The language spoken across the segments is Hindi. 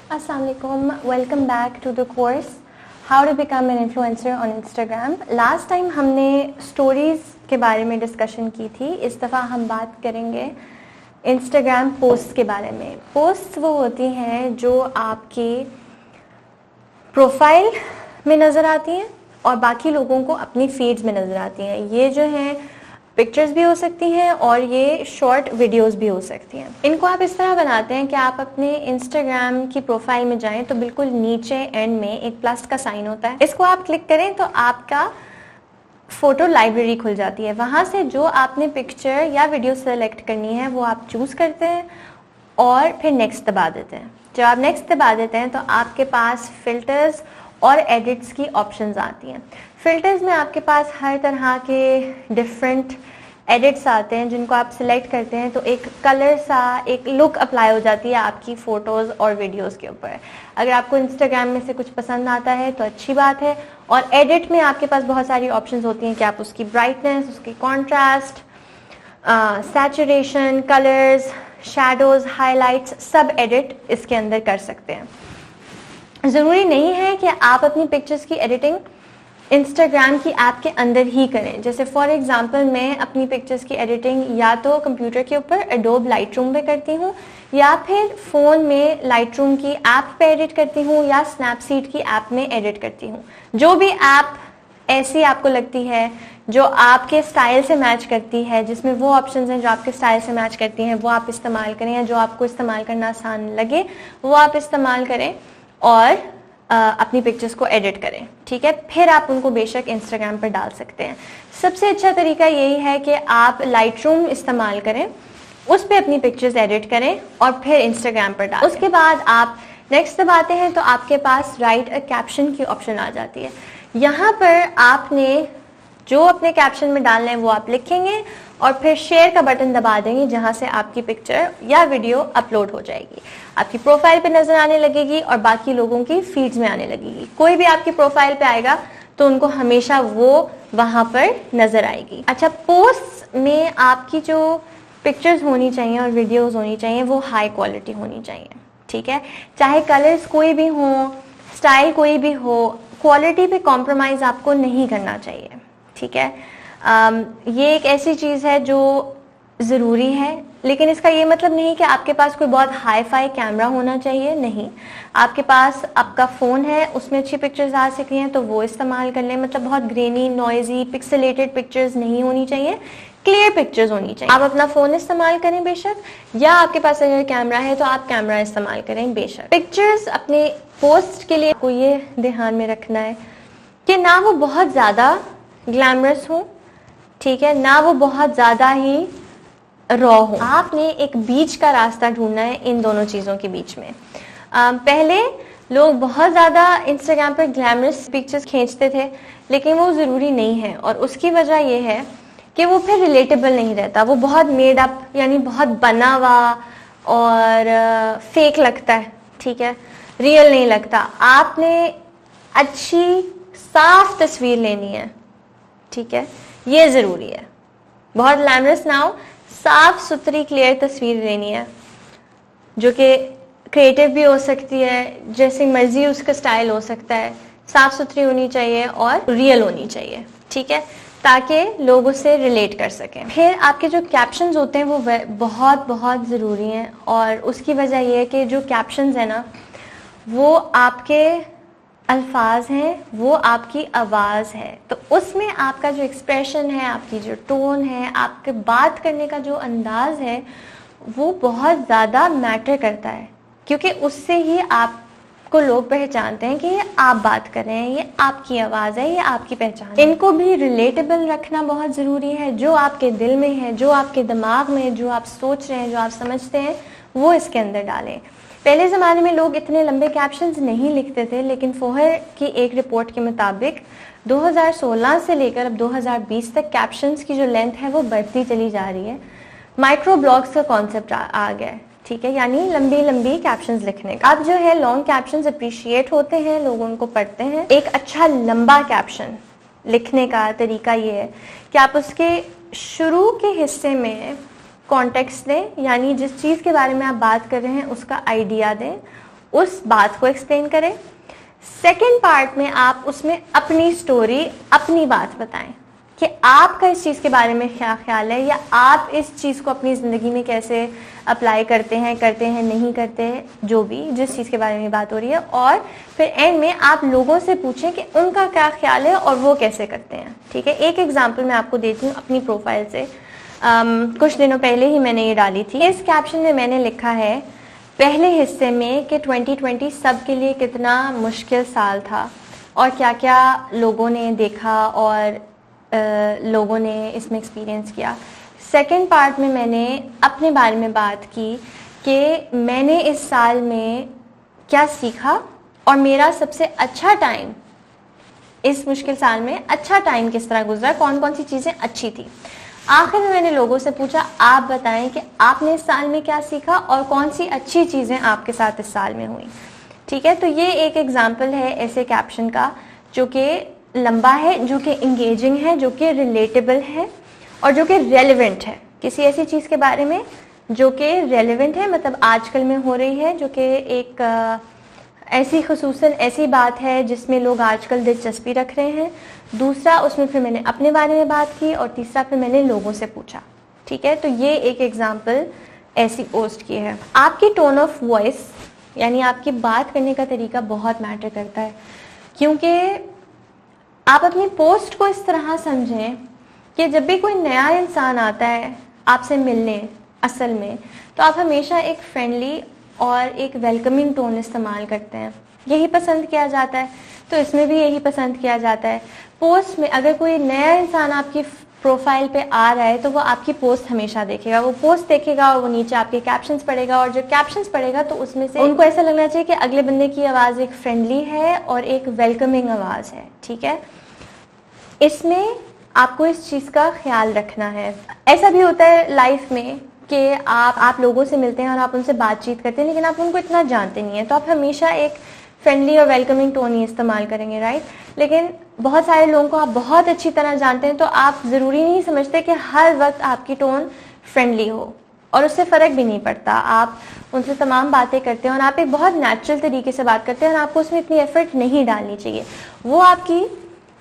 Assalamualaikum. Welcome back to the course How to Become an Influencer on Instagram. Last time हमने स्टोरीज के बारे में डिस्कशन की थी. इस दफ़ा हम बात करेंगे इंस्टाग्राम पोस्ट के बारे में. पोस्ट वो होती हैं जो आपकी प्रोफाइल में नज़र आती हैं और बाकी लोगों को अपनी फीड्स में नज़र आती हैं. ये जो हैं पिक्चर्स भी हो सकती हैं और ये शॉर्ट वीडियोस भी हो सकती हैं. इनको आप इस तरह बनाते हैं कि आप अपने इंस्टाग्राम की प्रोफाइल में जाएं तो बिल्कुल नीचे एंड में एक प्लस का साइन होता है. इसको आप क्लिक करें तो आपका फ़ोटो लाइब्रेरी खुल जाती है. वहाँ से जो आपने पिक्चर या वीडियो सेलेक्ट करनी है वो आप चूज़ करते हैं और फिर नेक्स्ट दबा देते हैं. जब आप नेक्स्ट दबा देते हैं तो आपके पास फ़िल्टर्स और एडिट्स की ऑप्शंस आती हैं. फ़िल्टर्स में आपके पास हर तरह के डिफरेंट एडिट्स आते हैं जिनको आप सिलेक्ट करते हैं तो एक कलर सा एक लुक अप्लाई हो जाती है आपकी फ़ोटोज़ और वीडियोस के ऊपर. अगर आपको इंस्टाग्राम में से कुछ पसंद आता है तो अच्छी बात है. और एडिट में आपके पास बहुत सारी ऑप्शंस होती हैं कि आप उसकी ब्राइटनेस, उसकी contrast, saturation, colours, shadows, highlights सब एडिट इसके अंदर कर सकते हैं. ज़रूरी नहीं है कि आप अपनी पिक्चर्स की एडिटिंग इंस्टाग्राम की ऐप के अंदर ही करें. जैसे फॉर एग्जांपल मैं अपनी पिक्चर्स की एडिटिंग या तो कंप्यूटर के ऊपर एडोब लाइटरूम पे करती हूँ या फिर फ़ोन में लाइटरूम की ऐप पे एडिट करती हूँ या स्नैपसीड की ऐप में एडिट करती हूँ. जो भी ऐप ऐसी आपको लगती है जो आपके स्टाइल से मैच करती है, जिसमें वो ऑप्शंस हैं जो आपके स्टाइल से मैच करती हैं, वो आप इस्तेमाल करें. या जो आपको इस्तेमाल करना आसान लगे वो आप इस्तेमाल करें और अपनी पिक्चर्स को एडिट करें. ठीक है, फिर आप उनको बेशक इंस्टाग्राम पर डाल सकते हैं. सबसे अच्छा तरीका यही है कि आप लाइटरूम इस्तेमाल करें, उस पर अपनी पिक्चर्स एडिट करें और फिर इंस्टाग्राम पर डालें. उसके बाद आप नेक्स्ट दबाते हैं तो आपके पास राइट अ कैप्शन की ऑप्शन आ जाती है. यहाँ पर आपने जो अपने कैप्शन में डालना है वो आप लिखेंगे और फिर शेयर का बटन दबा देंगे जहाँ से आपकी पिक्चर या वीडियो अपलोड हो जाएगी, आपकी प्रोफाइल पे नज़र आने लगेगी और बाकी लोगों की फीड्स में आने लगेगी. कोई भी आपकी प्रोफाइल पे आएगा तो उनको हमेशा वो वहाँ पर नज़र आएगी. अच्छा, पोस्ट में आपकी जो पिक्चर्स होनी चाहिए और वीडियोज़ होनी चाहिए वो हाई क्वालिटी होनी चाहिए. ठीक है, चाहे कलर्स कोई भी हो, स्टाइल कोई भी हो, क्वालिटी पे कॉम्प्रोमाइज़ आपको नहीं करना चाहिए. ठीक है, ये एक ऐसी चीज़ है जो ज़रूरी है, लेकिन इसका ये मतलब नहीं कि आपके पास कोई बहुत हाई फाई कैमरा होना चाहिए. नहीं, आपके पास आपका फ़ोन है, उसमें अच्छी पिक्चर्स आ सकती हैं तो वो इस्तेमाल कर लें. मतलब बहुत ग्रेनी, नॉइजी, पिक्सेलेटेड पिक्चर्स नहीं होनी चाहिए, क्लियर पिक्चर्स होनी चाहिए. आप अपना फ़ोन इस्तेमाल करें बेशक, या आपके पास अगर कैमरा है तो आप कैमरा इस्तेमाल करें बेशक. पिक्चर्स अपने पोस्ट के लिए आपको ये ध्यान में रखना है कि ना वो बहुत ज़्यादा ग्लैमरस हो, ठीक है, ना वो बहुत ज़्यादा ही रॉ हो. आपने एक बीच का रास्ता ढूंढना है इन दोनों चीज़ों के बीच में. पहले लोग बहुत ज़्यादा इंस्टाग्राम पर ग्लैमरस पिक्चर्स खींचते थे, लेकिन वो ज़रूरी नहीं है और उसकी वजह ये है कि वो फिर रिलेटेबल नहीं रहता. वो बहुत मेड अप यानी बहुत बना हुआ और फेक लगता है. ठीक है, रियल नहीं लगता. आपने अच्छी साफ तस्वीर लेनी है. ठीक है, ये ज़रूरी है. बहुत ग्लैमरस ना हो, साफ सुथरी क्लियर तस्वीर लेनी है जो कि क्रिएटिव भी हो सकती है, जैसे मर्जी उसका स्टाइल हो सकता है. साफ सुथरी होनी चाहिए और रियल होनी चाहिए. ठीक है, ताकि लोग उससे रिलेट कर सकें. फिर आपके जो कैप्शंस होते हैं वो बहुत बहुत ज़रूरी हैं और उसकी वजह यह है कि जो कैप्शंस हैं ना वो आपके अल्फाज हैं, वो आपकी आवाज़ है. तो उसमें आपका जो एक्सप्रेशन है, आपकी जो टोन है, आपके बात करने का जो अंदाज़ है वो बहुत ज़्यादा मैटर करता है, क्योंकि उससे ही आपको लोग पहचानते हैं कि ये आप बात कर रहे हैं, ये आपकी आवाज़ है, ये आपकी पहचान है. इनको भी रिलेटेबल रखना बहुत ज़रूरी है. जो आपके दिल में है, जो आपके दिमाग में है, जो आप सोच रहे हैं, जो आप समझते हैं, वो इसके अंदर डालें. पहले ज़माने में लोग इतने लंबे कैप्शंस नहीं लिखते थे, लेकिन फोहर की एक रिपोर्ट के मुताबिक 2016 से लेकर अब 2020 तक कैप्शंस की जो लेंथ है वो बढ़ती चली जा रही है. माइक्रो ब्लॉग्स का कॉन्सेप्ट आ गया है. ठीक है, यानी लंबी लंबी कैप्शंस लिखने का. अब जो है लॉन्ग कैप्शंस अप्रिशिएट होते हैं, लोग उनको पढ़ते हैं. एक अच्छा लंबा कैप्शन लिखने का तरीका ये है कि आप उसके शुरू के हिस्से में कॉन्टेक्स्ट दें, यानी जिस चीज़ के बारे में आप बात कर रहे हैं उसका आइडिया दें उस बात को एक्सप्लेन करें। सेकेंड पार्ट में आप उसमें अपनी स्टोरी, अपनी बात बताएं कि आपका इस चीज़ के बारे में क्या ख्याल है, या आप इस चीज़ को अपनी ज़िंदगी में कैसे अप्लाई करते हैं नहीं करते हैं, जो भी जिस चीज़ के बारे में बात हो रही है। और फिर एंड में आप लोगों से पूछें कि उनका क्या ख्याल है और वो कैसे करते हैं। ठीक है, एक एग्जाम्पल मैं आपको देती हूँ अपनी प्रोफाइल से। कुछ दिनों पहले ही मैंने ये डाली थी। इस कैप्शन में मैंने लिखा है पहले हिस्से में कि 2020 सबके लिए कितना मुश्किल साल था और क्या क्या लोगों ने देखा और लोगों ने इसमें एक्सपीरियंस किया। सेकेंड पार्ट में मैंने अपने बारे में बात की कि मैंने इस साल में क्या सीखा और मेरा सबसे अच्छा टाइम इस मुश्किल साल में अच्छा टाइम किस तरह गुजरा, कौन कौन सी चीज़ें अच्छी थी। आखिर में मैंने लोगों से पूछा आप बताएं कि आपने इस साल में क्या सीखा और कौन सी अच्छी चीज़ें आपके साथ इस साल में हुई। ठीक है, तो ये एक एग्जाम्पल है ऐसे कैप्शन का जो कि लंबा है, जो कि इंगेजिंग है, जो कि रिलेटेबल है और जो कि रेलेवेंट है किसी ऐसी चीज़ के बारे में जो कि रेलेवेंट है, मतलब आजकल में हो रही है, जो कि एक ऐसी खुसूसन ऐसी बात है जिसमें लोग आजकल दिलचस्पी रख रहे हैं। दूसरा, उसमें फिर मैंने अपने बारे में बात की और तीसरा फिर मैंने लोगों से पूछा। ठीक है, तो ये एक एग्जाम्पल ऐसी पोस्ट की है। आपकी टोन ऑफ वॉइस यानी आपकी बात करने का तरीका बहुत मैटर करता है, क्योंकि आप अपनी पोस्ट को इस तरह समझें कि जब भी कोई नया इंसान आता है आपसे मिलने असल में, तो आप हमेशा एक फ्रेंडली और एक वेलकमिंग टोन इस्तेमाल करते हैं। यही पसंद किया जाता है, तो इसमें भी यही पसंद किया जाता है। पोस्ट में अगर कोई नया इंसान आपकी प्रोफाइल पे आ रहा है तो वो आपकी पोस्ट हमेशा देखेगा, वो पोस्ट देखेगा और वो नीचे आपके कैप्शंस पढ़ेगा, और जो कैप्शंस पढ़ेगा तो उसमें से उनको ऐसा लगना चाहिए कि अगले बंदे की आवाज़ एक फ्रेंडली है और एक वेलकमिंग आवाज़ है। ठीक है, इसमें आपको इस चीज़ का ख्याल रखना है। ऐसा भी होता है लाइफ में कि आप लोगों से मिलते हैं और आप उनसे बातचीत करते हैं, लेकिन आप उनको इतना जानते नहीं हैं, तो आप हमेशा एक फ्रेंडली और वेलकमिंग टोन ही इस्तेमाल करेंगे, राइट। लेकिन बहुत सारे लोगों को आप बहुत अच्छी तरह जानते हैं, तो आप ज़रूरी नहीं समझते कि हर वक्त आपकी टोन फ्रेंडली हो, और उससे फ़र्क भी नहीं पड़ता। आप उनसे तमाम बातें करते हैं और आप एक बहुत नेचुरल तरीके से बात करते हैं और आपको उसमें इतनी एफर्ट नहीं डालनी चाहिए। वो आपकी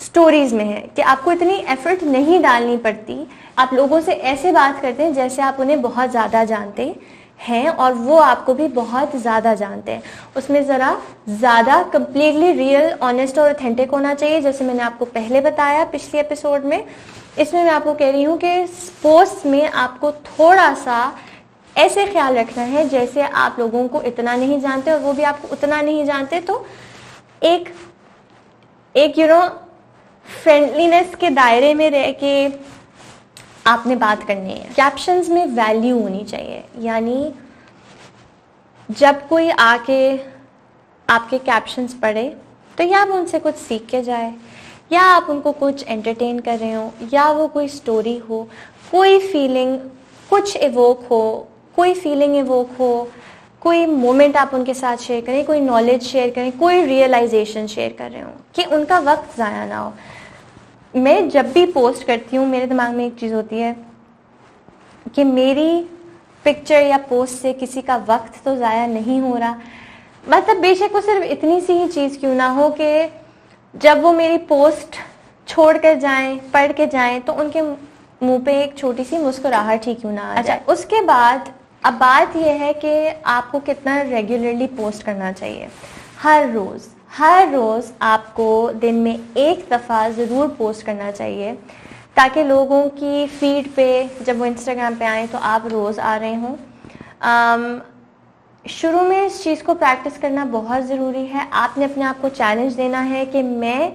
स्टोरीज में है कि आपको इतनी एफर्ट नहीं डालनी पड़ती। आप लोगों से ऐसे बात करते हैं जैसे आप उन्हें बहुत ज़्यादा जानते हैं और वो आपको भी बहुत ज़्यादा जानते हैं। उसमें ज़रा ज़्यादा कम्प्लीटली रियल, ऑनेस्ट और ऑथेंटिक होना चाहिए, जैसे मैंने आपको पहले बताया पिछले एपिसोड में। इसमें मैं आपको कह रही हूँ कि पोस्ट में आपको थोड़ा सा ऐसे ख्याल रखना है जैसे आप लोगों को इतना नहीं जानते और वो भी आपको उतना नहीं जानते, तो एक फ्रेंडलीनेस के दायरे में रह के आपने बात करनी है। कैप्शंस में वैल्यू होनी चाहिए, यानी जब कोई आके आपके कैप्शंस पढ़े तो या आप उनसे कुछ सीख के जाए, या आप उनको कुछ एंटरटेन कर रहे हो, या वो कोई स्टोरी हो, कोई फीलिंग कुछ इवोक हो, कोई फीलिंग इवोक हो, कोई मोमेंट आप उनके साथ शेयर करें, कोई नॉलेज शेयर करें, कोई रियलाइजेशन शेयर कर रहे हो, कि उनका वक्त ज़ाया ना हो। मैं जब भी पोस्ट करती हूँ मेरे दिमाग में एक चीज़ होती है कि मेरी पिक्चर या पोस्ट से किसी का वक्त तो ज़ाया नहीं हो रहा। मतलब बेशक वो सिर्फ इतनी सी ही चीज़ क्यों ना हो कि जब वो मेरी पोस्ट छोड़ कर जाएं, पढ़ के जाएं, तो उनके मुंह पे एक छोटी सी मुस्कुराहट ही क्यों ना आ जाए। उसके बाद अब बात यह है कि आपको कितना रेगुलरली पोस्ट करना चाहिए। हर रोज़ आपको दिन में एक दफ़ा ज़रूर पोस्ट करना चाहिए, ताकि लोगों की फीड पे जब वो इंस्टाग्राम पे आएँ तो आप रोज़ आ रहे हों। शुरू में इस चीज़ को प्रैक्टिस करना बहुत ज़रूरी है। आपने अपने आप को चैलेंज देना है कि मैं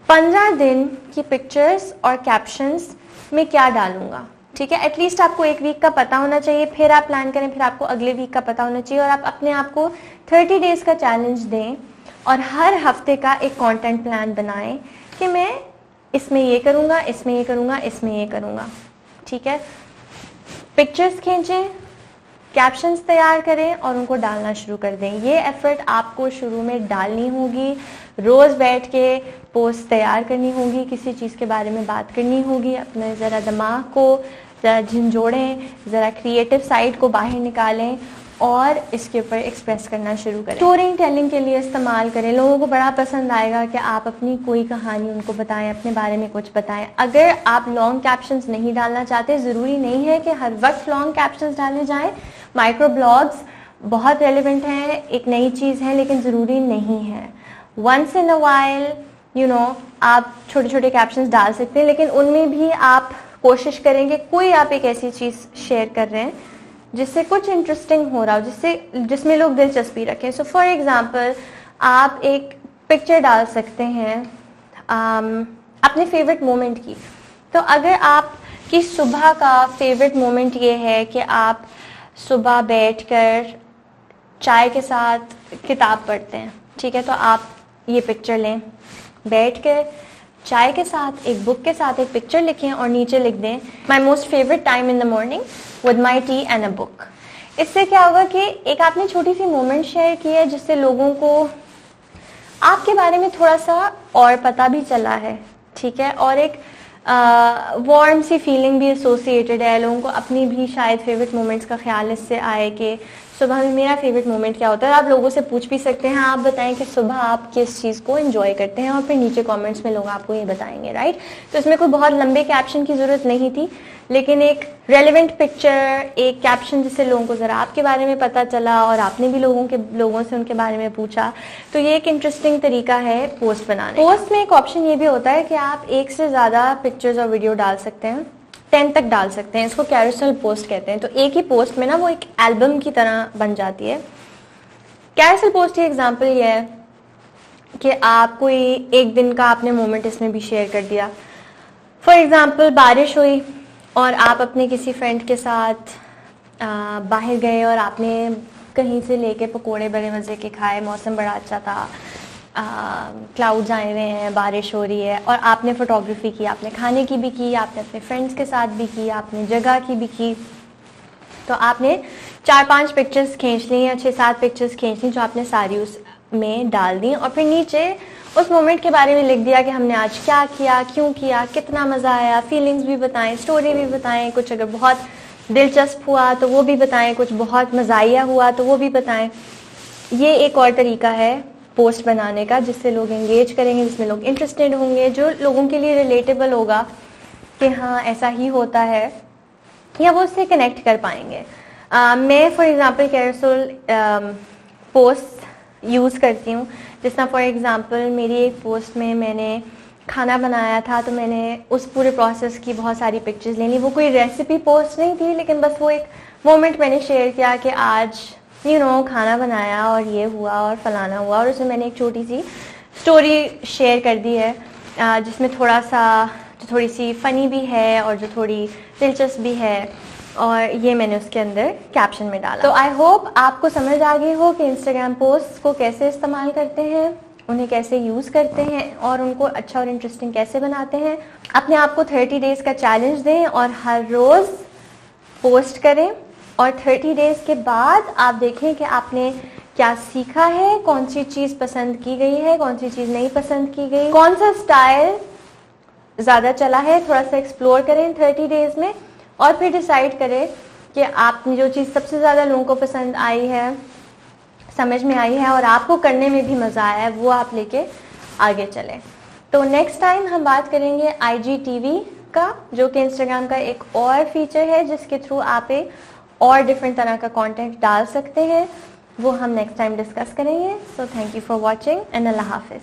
15 दिन की पिक्चर्स और कैप्शंस में क्या डालूँगा। ठीक है, एटलीस्ट आपको एक वीक का पता होना चाहिए, फिर आप प्लान करें, फिर आपको अगले वीक का पता होना चाहिए, और आप अपने आप को 30 डेज़ का चैलेंज दें और हर हफ्ते का एक कंटेंट प्लान बनाएं कि मैं इसमें ये करूँगा, इसमें ये करूँगा, इसमें ये करूँगा। ठीक है, पिक्चर्स खींचें, कैप्शंस तैयार करें और उनको डालना शुरू कर दें। ये एफर्ट आपको शुरू में डालनी होगी, रोज़ बैठ के पोस्ट तैयार करनी होगी, किसी चीज़ के बारे में बात करनी होगी, अपने ज़रा दिमाग को ज़रा झंझोड़ें, ज़रा क्रिएटिव साइड को बाहर निकालें और इसके ऊपर एक्सप्रेस करना शुरू करें। स्टोरी टेलिंग के लिए इस्तेमाल करें। लोगों को बड़ा पसंद आएगा कि आप अपनी कोई कहानी उनको बताएं, अपने बारे में कुछ बताएं। अगर आप लॉन्ग कैप्शंस नहीं डालना चाहते, ज़रूरी नहीं है कि हर वक्त लॉन्ग कैप्शंस डाले जाएं। माइक्रो ब्लॉग्स बहुत रेलिवेंट हैं, एक नई चीज़ है, लेकिन ज़रूरी नहीं है। वंस इन अ वाइल आप छोटे छोटे कैप्शंस डाल सकते हैं, लेकिन उनमें भी आप कोशिश करेंगे कोई आप एक ऐसी चीज़ शेयर कर रहे हैं जिससे कुछ इंटरेस्टिंग हो रहा हो, जिसमें लोग दिलचस्पी रखें। सो फॉर एग्जांपल आप एक पिक्चर डाल सकते हैं अपने फेवरेट मोमेंट की। तो अगर आपकी सुबह का फेवरेट मोमेंट ये है कि आप सुबह बैठकर चाय के साथ किताब पढ़ते हैं, ठीक है, तो आप ये पिक्चर लें, बैठकर चाय के साथ एक बुक के साथ एक पिक्चर लिखें और नीचे लिख दें my most favourite time in the morning with my T and a book. इससे क्या होगा कि एक आपने छोटी सी मोमेंट शेयर की है जिससे लोगों को आपके बारे में थोड़ा सा और पता भी चला है, ठीक है, और एक वार्म सी फीलिंग भी एसोसिएटेड है। लोगों को अपनी भी शायद फेवरेट मोमेंट्स का ख्याल इससे आए कि सुबह में मेरा फेवरेट मोमेंट क्या होता है। आप लोगों से पूछ भी सकते हैं, आप बताएं कि सुबह आप किस चीज़ को एंजॉय करते हैं, और फिर नीचे कमेंट्स में लोग आपको ये बताएंगे, राइट। तो इसमें कोई बहुत लंबे कैप्शन की ज़रूरत नहीं थी, लेकिन एक रेलेवेंट पिक्चर, एक कैप्शन जिससे लोगों को ज़रा आपके बारे में पता चला और आपने भी लोगों से उनके बारे में पूछा, तो ये एक इंटरेस्टिंग तरीका है पोस्ट बनाने। पोस्ट में एक ऑप्शन ये भी होता है कि आप एक से ज़्यादा पिक्चर्स और वीडियो डाल सकते हैं, 10 तक डाल सकते हैं। इसको कैरोसेल पोस्ट कहते हैं। तो एक ही पोस्ट में ना वो एक एल्बम की तरह बन जाती है। कैरोसेल पोस्ट की एग्जांपल ये है कि आप कोई एक दिन का आपने मोमेंट इसमें भी शेयर कर दिया। फॉर एग्जांपल बारिश हुई और आप अपने किसी फ्रेंड के साथ बाहर गए और आपने कहीं से लेके पकोड़े बड़े मज़े के खाए, मौसम बड़ा अच्छा था, क्लाउड्स आए हुए हैं, बारिश हो रही है, और आपने फोटोग्राफी की, आपने खाने की भी की, आपने अपने फ्रेंड्स के साथ भी की, आपने जगह की भी की। तो आपने 4-5 पिक्चर्स खींच ली या 6-7 पिक्चर्स खींच ली जो आपने सारी उसमें डाल दी, और फिर नीचे उस मोमेंट के बारे में लिख दिया कि हमने आज क्या किया, क्यों किया, कितना मज़ा आया, फीलिंग्स भी बताएं, स्टोरी भी बताएं, कुछ अगर बहुत दिलचस्प हुआ तो वो भी बताएं, कुछ बहुत मज़ाहिया हुआ तो वो भी बताएं। ये एक और तरीका है पोस्ट बनाने का जिससे लोग एंगेज करेंगे, जिसमें लोग इंटरेस्टेड होंगे, जो लोगों के लिए रिलेटेबल होगा कि हाँ ऐसा ही होता है, या वो उससे कनेक्ट कर पाएंगे। मैं for example carousel post use करती हूँ। जिस तरह फॉर एग्जांपल मेरी एक पोस्ट में मैंने खाना बनाया था, तो मैंने उस पूरे प्रोसेस की बहुत सारी पिक्चर्स ले ली। वो कोई रेसिपी पोस्ट नहीं थी, लेकिन बस वो एक मोमेंट मैंने शेयर किया कि आज खाना बनाया और ये हुआ और फलाना हुआ, और उसमें मैंने एक छोटी सी स्टोरी शेयर कर दी है जिसमें थोड़ा सा जो थोड़ी सी फ़नी भी है और जो थोड़ी दिलचस्प भी है, और ये मैंने उसके अंदर कैप्शन में डाला। तो आई होप आपको समझ आ गई हो कि इंस्टाग्राम पोस्ट को कैसे इस्तेमाल करते हैं, उन्हें कैसे यूज़ करते हैं और उनको अच्छा और इंटरेस्टिंग कैसे बनाते हैं। अपने आप को 30 डेज़ का चैलेंज दें और हर रोज़ पोस्ट करें, और 30 डेज़ के बाद आप देखें कि आपने क्या सीखा है, कौन सी चीज़ पसंद की गई है, कौन सी चीज़ नहीं पसंद की गई, कौन सा स्टाइल ज़्यादा चला है। थोड़ा सा एक्सप्लोर करें 30 डेज़ में, और फिर डिसाइड करें कि आपने जो चीज़ सबसे ज़्यादा लोगों को पसंद आई है, समझ में आई है और आपको करने में भी मज़ा आया है, वो आप लेके आगे चलें। तो नेक्स्ट टाइम हम बात करेंगे IGTV का, जो कि इंस्टाग्राम का एक और फीचर है जिसके थ्रू आप एक और डिफरेंट तरह का कंटेंट डाल सकते हैं। वो हम नेक्स्ट टाइम डिस्कस करेंगे। So thank you for watching and अल्लाह हाफिज़।